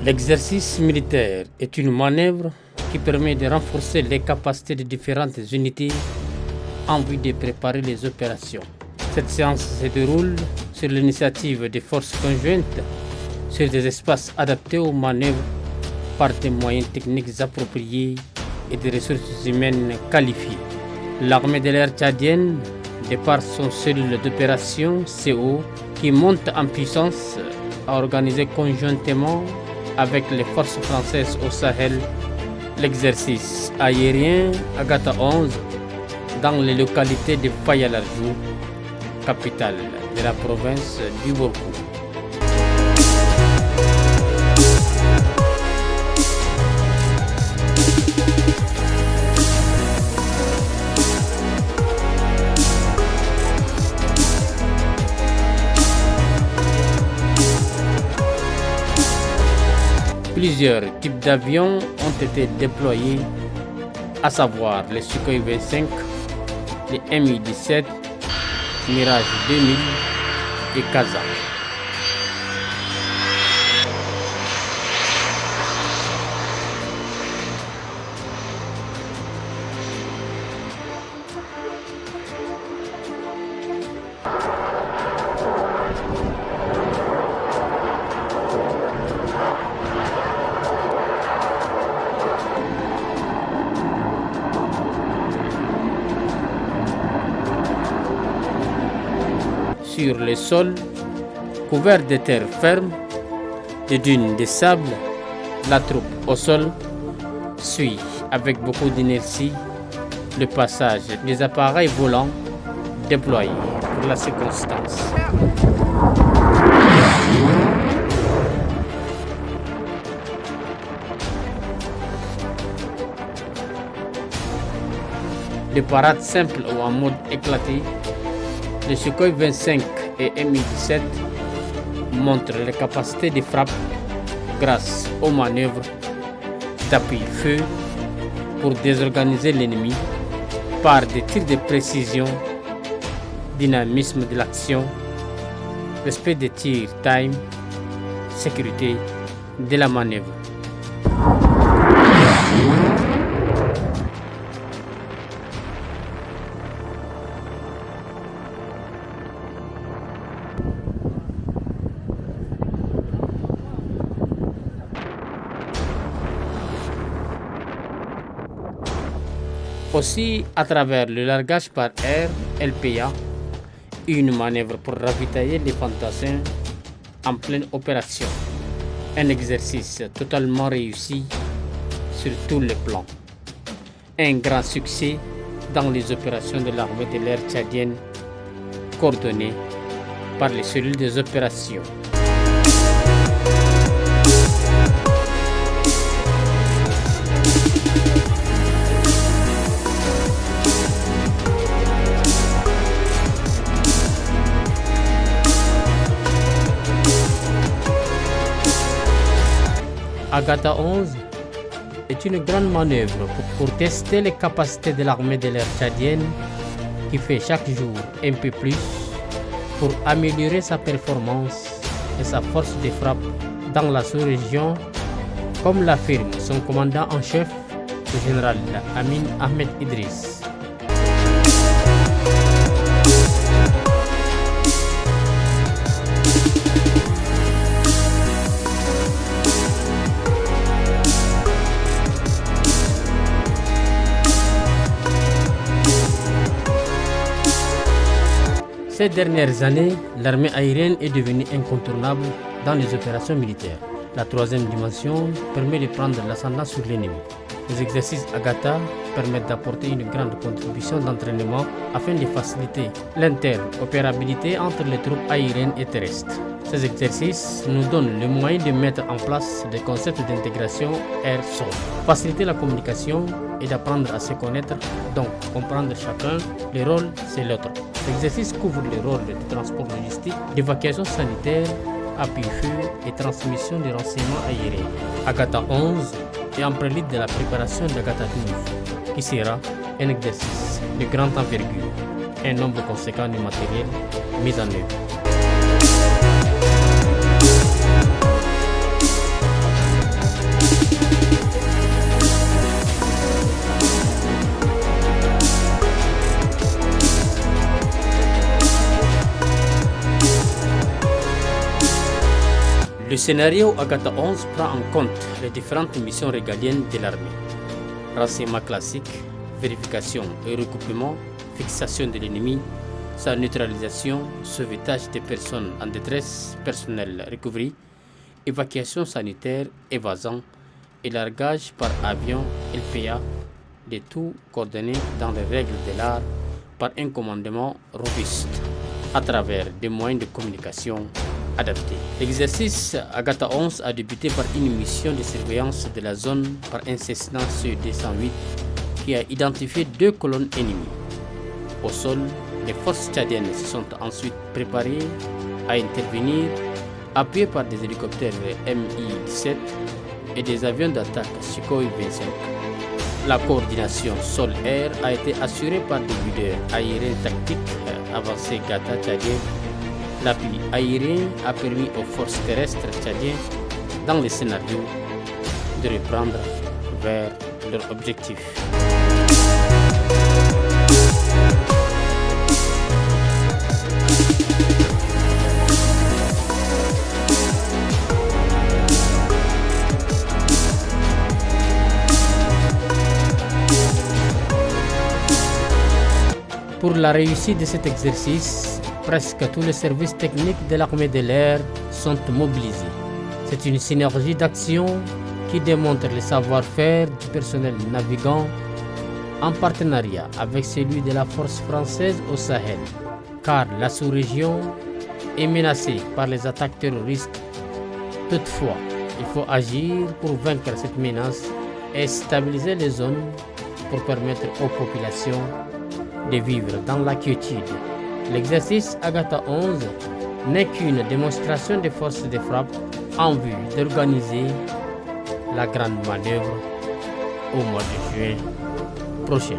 L'exercice militaire est une manœuvre qui permet de renforcer les capacités de différentes unités en vue de préparer les opérations. Cette séance se déroule sur l'initiative des forces conjointes sur des espaces adaptés aux manœuvres par des moyens techniques appropriés et des ressources humaines qualifiées. L'armée de l'air tchadienne, de par son cellule d'opération CO, qui monte en puissance, a organisé conjointement avec les forces françaises au Sahel l'exercice aérien Agatha 11 dans les localités de Fayalarjou, capitale de la province du Borkou. Plusieurs types d'avions ont été déployés, à savoir les Sukhoi 25, les Mi-17, Mirage 2000 et Kazakh. Sur les sols couverts de terre ferme, de dunes de sable, la troupe au sol suit avec beaucoup d'inertie le passage des appareils volants déployés pour la circonstance. De parades simples ou en mode éclaté, les Sukhoi 25 et Mi-17 montrent les capacités de frappe grâce aux manœuvres d'appui-feu pour désorganiser l'ennemi par des tirs de précision, dynamisme de l'action, respect des tirs time, sécurité de la manœuvre. Aussi, à travers le largage par air LPA, une manœuvre pour ravitailler les fantassins en pleine opération. Un exercice totalement réussi sur tous les plans. Un grand succès dans les opérations de l'armée de l'air tchadienne, coordonnées par les cellules des opérations. Agatha 11 est une grande manœuvre pour tester les capacités de l'armée de l'air tchadienne qui fait chaque jour un peu plus pour améliorer sa performance et sa force de frappe dans la sous-région, comme l'affirme son commandant en chef, le général Amin Ahmed Idriss. Ces dernières années, l'armée aérienne est devenue incontournable dans les opérations militaires. La troisième dimension permet de prendre l'ascendant sur l'ennemi. Les exercices Agatha permettent d'apporter une grande contribution d'entraînement afin de faciliter l'interopérabilité entre les troupes aériennes et terrestres. Ces exercices nous donnent le moyen de mettre en place des concepts d'intégration air-sol, faciliter la communication et d'apprendre à se connaître, donc comprendre chacun, le rôle c'est l'autre. L'exercice couvre les rôles de transport logistique, d'évacuation sanitaire, appui-feu et transmission de renseignements aériens. Agatha 11 est en prélude de la préparation d'Agatha 12, qui sera un exercice de grande envergure, un nombre conséquent de matériel mis en œuvre. scénario Agatha 11 prend en compte les différentes missions régaliennes de l'armée. Renseignement classique, vérification et recoupement, fixation de l'ennemi, sa neutralisation, sauvetage des personnes en détresse, personnel recovery, évacuation sanitaire, évasion et largage par avion LPA, de tout coordonné dans les règles de l'art par un commandement robuste à travers des moyens de communication adaptés. L'exercice Agatha 11 a débuté par une mission de surveillance de la zone par un Cessna CE-208 qui a identifié 2 colonnes ennemies. Au sol, les forces tchadiennes se sont ensuite préparées à intervenir, appuyées par des hélicoptères Mi-17 et des avions d'attaque Sukhoi 25. La coordination sol-air a été assurée par des leaders aériens tactiques avancés Gata tchadiens. L'appui aérien a permis aux forces terrestres tchadiennes, dans les scénarios, de reprendre vers leur objectif. Pour la réussite de cet exercice, presque tous les services techniques de l'armée de l'air sont mobilisés. C'est une synergie d'action qui démontre le savoir-faire du personnel navigant en partenariat avec celui de la force française au Sahel, car la sous-région est menacée par les attaques terroristes. Toutefois, il faut agir pour vaincre cette menace et stabiliser les zones pour permettre aux populations de vivre dans la quiétude. L'exercice Agatha 11 n'est qu'une démonstration des forces de frappe en vue d'organiser la grande manœuvre au mois de juin prochain.